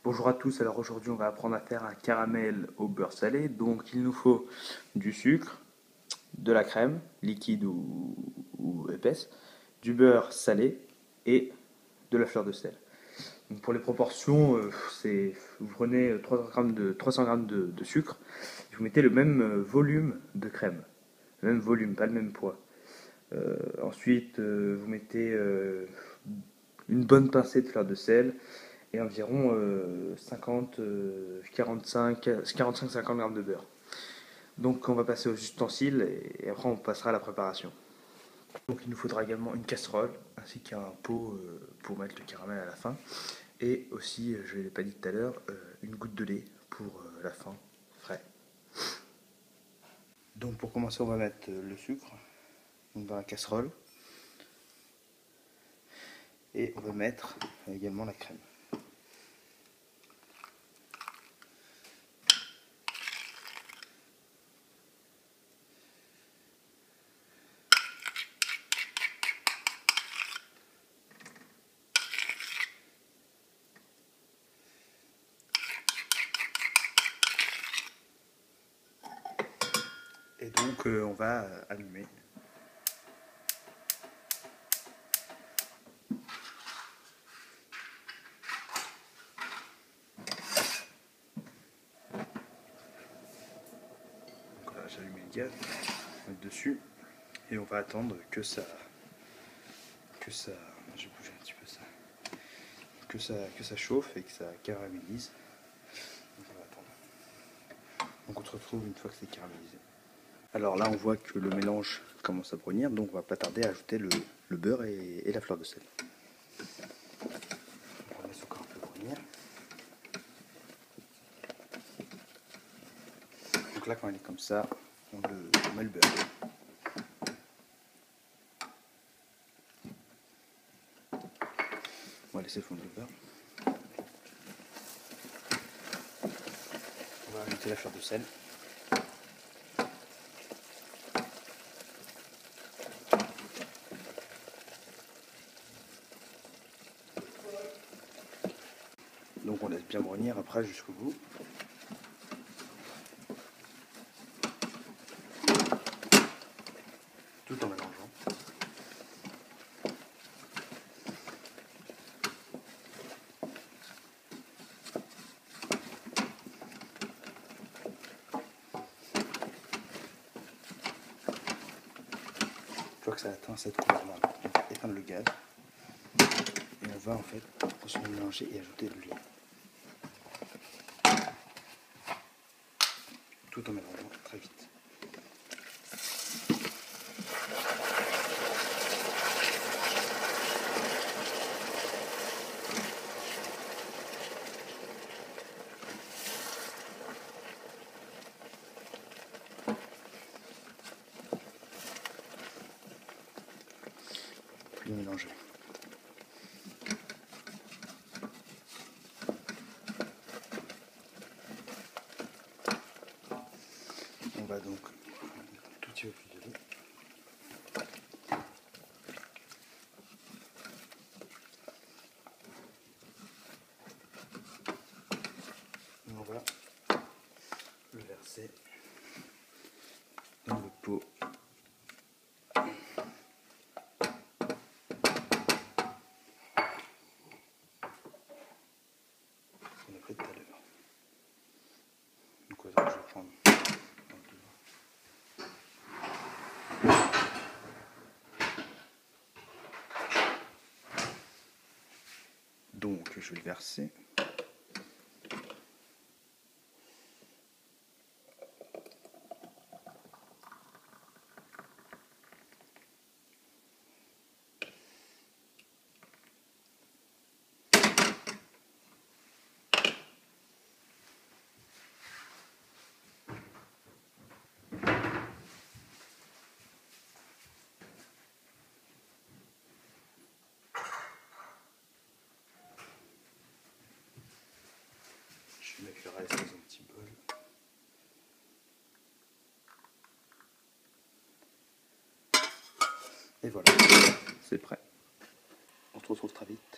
Bonjour à tous, alors aujourd'hui on va apprendre à faire un caramel au beurre salé. Donc il nous faut du sucre, de la crème, liquide ou épaisse, du beurre salé et de la fleur de sel. Donc pour les proportions, vous prenez 300 grammes de sucre, vous mettez le même volume de crème, le même volume, pas le même poids. Ensuite, vous mettez une bonne pincée de fleur de sel et environ 45-50 grammes de beurre. Donc on va passer aux ustensiles et après on passera à la préparation. Donc il nous faudra également une casserole ainsi qu'un pot pour mettre le caramel à la fin. Et aussi, je ne l'ai pas dit tout à l'heure, une goutte de lait pour la fin, frais. Donc pour commencer on va mettre le sucre dans la casserole. Et on va mettre également la crème. Et donc on va allumer. Donc là j'allume le gaz, on va mettre dessus et on va attendre que ça je vais bouger un petit peu ça, que ça chauffe et que ça caramélise. Donc on va attendre. Donc on se retrouve une fois que c'est caramélisé. Alors là on voit que le mélange commence à brunir, donc on va pas tarder à ajouter le beurre et la fleur de sel. On laisse encore un peu brunir. Donc là quand il est comme ça, on met le beurre. On va laisser fondre le beurre. On va ajouter la fleur de sel. Donc on laisse bien brunir après jusqu'au bout. Tout en mélangeant. Une fois que ça atteint cette couleur-là, on va éteindre le gaz et on va en fait continuer de mélanger et ajouter de l'huile. Tout en mélangeant très vite. Bien mélanger. On va donc un tout petit peu plus de lait. On va le verser dans le pot. On a pris tout à l'heure. Donc je vais prendre donc je vais le verser. Je vais mettre le reste dans un petit bol. Et voilà, c'est prêt. On se retrouve très vite.